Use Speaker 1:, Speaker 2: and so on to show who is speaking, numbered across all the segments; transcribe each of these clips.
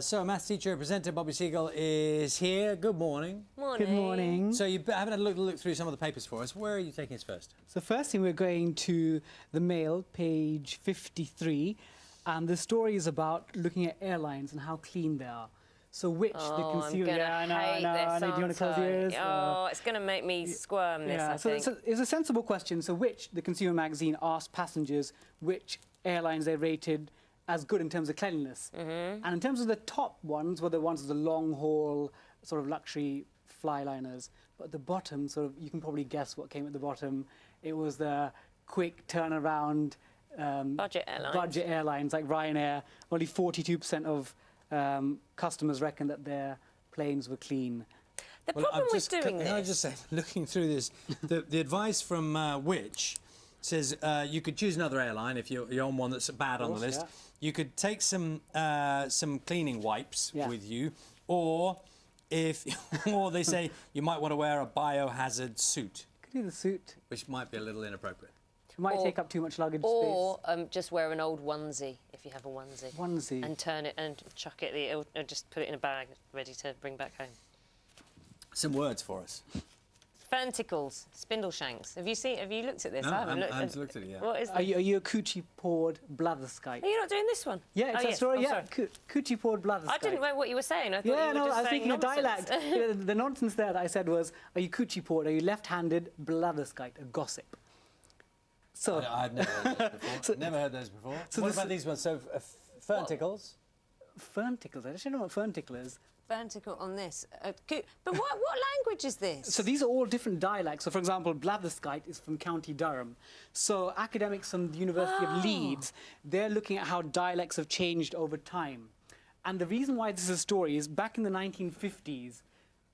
Speaker 1: So, a maths teacher, presenter Bobby Seagull is here. Good morning.
Speaker 2: Morning.
Speaker 3: Good morning.
Speaker 1: So, you haven't had a look through some of the papers for us. Where are you taking us first?
Speaker 3: So first thing, we're going to the Mail, page 53, and the story is about looking at airlines and how clean they are. So which the consumer...
Speaker 2: I know.
Speaker 3: Do you want to close your ears?
Speaker 2: Oh, it's going to make me squirm, this, I think.
Speaker 3: So it's a sensible question. So which, the Consumer magazine asked passengers which airlines they rated as good in terms of cleanliness. And in terms of the top ones, were the ones with the long-haul sort of luxury flyliners. But at the bottom, sort of, you can probably guess what came at the bottom. It was the quick turnaround
Speaker 2: Budget
Speaker 3: airlines like Ryanair. Only 42% of customers reckon that their planes were clean.
Speaker 2: The problem with doing
Speaker 1: Can I just say, looking through this, the advice from Which says you could choose another airline if you're on one that's bad on the list.
Speaker 3: Yeah.
Speaker 1: You could take some cleaning wipes with you, or or they say you might want to wear a biohazard suit.
Speaker 3: Could do the suit.
Speaker 1: Which might be a little inappropriate.
Speaker 3: It might take up too much luggage space.
Speaker 2: Or just wear an old onesie, if you have a onesie.
Speaker 3: Onesie.
Speaker 2: And turn it and chuck it, or just put it in a bag, ready to bring back home.
Speaker 1: Some words for us.
Speaker 2: Fernticles, spindle shanks. Have you looked at this?
Speaker 1: No,
Speaker 2: I
Speaker 1: I haven't looked at it yet.
Speaker 2: What is
Speaker 3: Are you a coochie-pawed blatherskite?
Speaker 2: Are you not doing this one?
Speaker 3: Yeah, it's
Speaker 2: oh,
Speaker 3: a story.
Speaker 2: Sorry.
Speaker 3: Coochie-pawed blatherskite.
Speaker 2: I didn't know what you were saying. I thought
Speaker 3: Yeah,
Speaker 2: you were
Speaker 3: no,
Speaker 2: just
Speaker 3: I was
Speaker 2: saying
Speaker 3: thinking a
Speaker 2: nonsense.
Speaker 3: dialect. The nonsense there that I said was, are you coochie-pawed? Are you left-handed blatherskite? A gossip. So
Speaker 1: I've never heard those before. Never heard those before.
Speaker 3: So
Speaker 1: what about these ones? So, fernticles?
Speaker 3: fernticles. I don't know what ferntickle is.
Speaker 2: Fernticle on this. But what language is this?
Speaker 3: So these are all different dialects. So, for example, blatherskite is from County Durham. So academics from the University of Leeds, they're looking at how dialects have changed over time. And the reason why this is a story is back in the 1950s,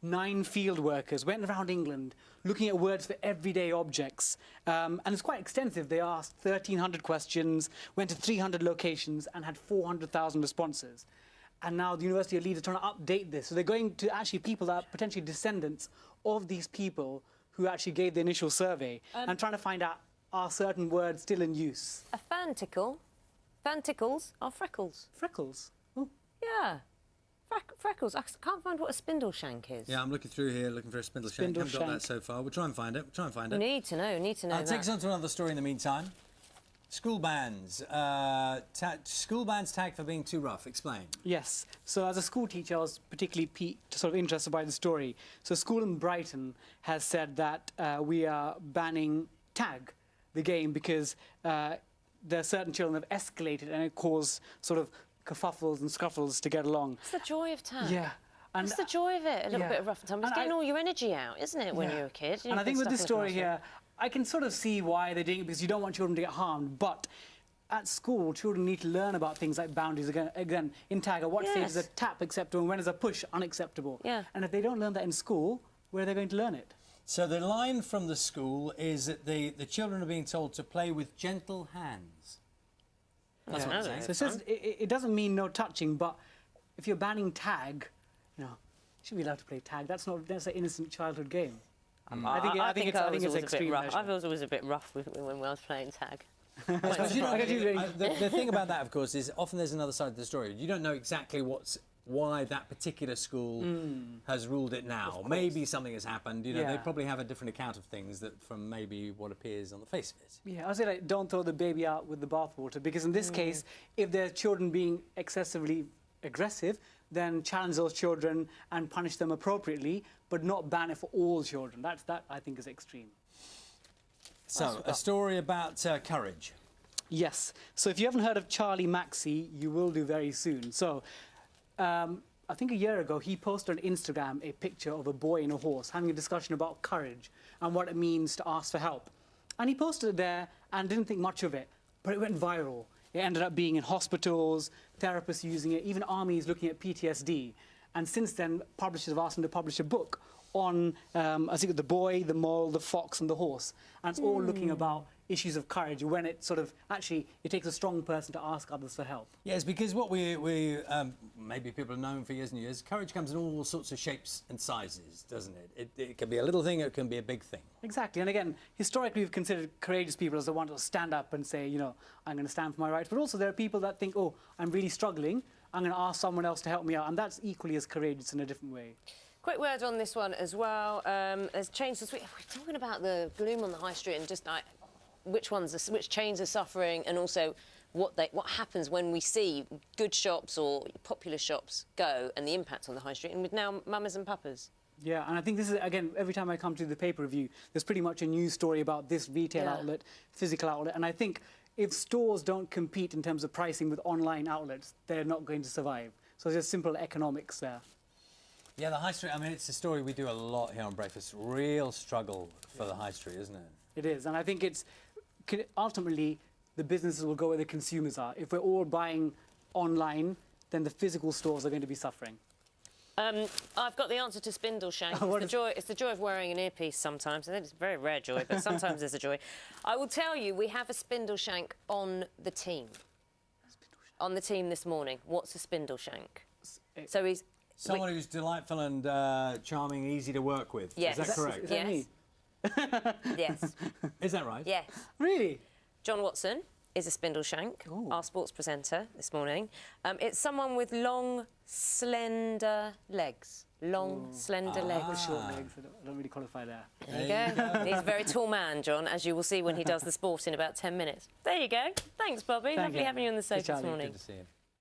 Speaker 3: 9 field workers went around England looking at words for everyday objects. And it's quite extensive. They asked 1,300 questions, went to 300 locations, and had 400,000 responses. And now the University of Leeds are trying to update this. So they're going to actually people that are potentially descendants of these people who actually gave the initial survey and trying to find out, are certain words still in use?
Speaker 2: A fernticle. Fernticles are freckles.
Speaker 3: Freckles? Oh.
Speaker 2: Yeah. Freckles. I can't find what a spindle shank is.
Speaker 1: Yeah, I'm looking through here, looking for a spindle shank. Haven't got that so far. We'll try and find it.
Speaker 2: Need to know
Speaker 1: I'll take us on to another story in the meantime. School bands. School bands tagged for being too rough. Explain.
Speaker 3: Yes. So as a school teacher, I was particularly interested by the story. So a school in Brighton has said that we are banning tag, the game, because there are certain children that have escalated and it caused sort of kerfuffles and scuffles to get along.
Speaker 2: It's the joy of tag.
Speaker 3: Yeah. And
Speaker 2: that's the joy of it, a little bit of rough and tumble. It's getting all your energy out, isn't it, when you're a kid?
Speaker 3: And I think with this story here, I can sort of see why they're doing it, because you don't want children to get harmed. But at school, children need to learn about things like boundaries. Again, in tag, at what stage is a tap acceptable and when is a push unacceptable?
Speaker 2: Yeah.
Speaker 3: And if they don't learn that in school, where are they going to learn it?
Speaker 1: So the line from the school is that the children are being told to play with gentle hands. That's what I'm saying.
Speaker 3: So it says it doesn't mean no touching, but if you're banning tag, you should be allowed to play tag. That's an innocent childhood game. I think it's extreme.
Speaker 2: I was always a bit rough when I was playing tag.
Speaker 1: The thing about that, of course, is often there's another side of the story. You don't know exactly why that particular school has ruled it now. Maybe something has happened. They probably have a different account of things from maybe what appears on the face of it.
Speaker 3: Yeah, I would say, like, don't throw the baby out with the bathwater, because in this case, if there's children being excessively aggressive, then challenge those children and punish them appropriately, but not ban it for all children. That I think is extreme.
Speaker 1: So, a story about courage.
Speaker 3: Yes. So if you haven't heard of Charlie Maxey, you will do very soon. So I think a year ago, he posted on Instagram a picture of a boy and a horse having a discussion about courage and what it means to ask for help. And he posted it there and didn't think much of it, but it went viral. It ended up being in hospitals, therapists using it, even armies looking at PTSD. And since then, publishers have asked him to publish a book on, I think, the boy, the mole, the fox, and the horse. And it's all looking about issues of courage, when it sort of, actually, it takes a strong person to ask others for help.
Speaker 1: Yes, because what we maybe people have known for years and years, courage comes in all sorts of shapes and sizes, doesn't it? It can be a little thing, it can be a big thing.
Speaker 3: Exactly. And again, historically, we've considered courageous people as the ones to stand up and say, I'm going to stand for my rights. But also there are people that think, oh, I'm really struggling. I'm going to ask someone else to help me out. And that's equally as courageous in a different way.
Speaker 2: Quick word on this one as well. There's chains. We're talking about the gloom on the high street and just like which chains are suffering, and also what happens when we see good shops or popular shops go, and the impact on the high street, and with now mamas and papas.
Speaker 3: Yeah, and I think this is, again, every time I come to the paper review, there's pretty much a news story about this retail outlet, physical outlet, and I think if stores don't compete in terms of pricing with online outlets, they're not going to survive. So there's simple economics there.
Speaker 1: Yeah, the high street, I mean, it's a story we do a lot here on Breakfast. Real struggle for the high street, isn't it?
Speaker 3: It is, and I think it's, ultimately, the businesses will go where the consumers are. If we're all buying online, then the physical stores are going to be suffering.
Speaker 2: I've got the answer to spindle shank. It's the joy of wearing an earpiece sometimes. I think it's a very rare joy, but sometimes there's a joy. I will tell you, we have a spindle shank on the team. On the team this morning. What's a spindle shank? So he's...
Speaker 1: Someone who's delightful and charming, easy to work with.
Speaker 2: Yes.
Speaker 1: Is that correct?
Speaker 3: Is that me?
Speaker 2: Yes.
Speaker 1: Is that right?
Speaker 2: Yes.
Speaker 3: Really?
Speaker 2: John Watson is a spindle shank, our sports presenter this morning. It's someone with long, slender legs. Long, slender legs.
Speaker 3: Short legs. I don't really qualify there.
Speaker 2: There you go. He's a very tall man, John, as you will see when he does the sport in about 10 minutes. There you go. Thanks, Bobby. Lovely having you on the sofa this morning.
Speaker 1: Good to see you.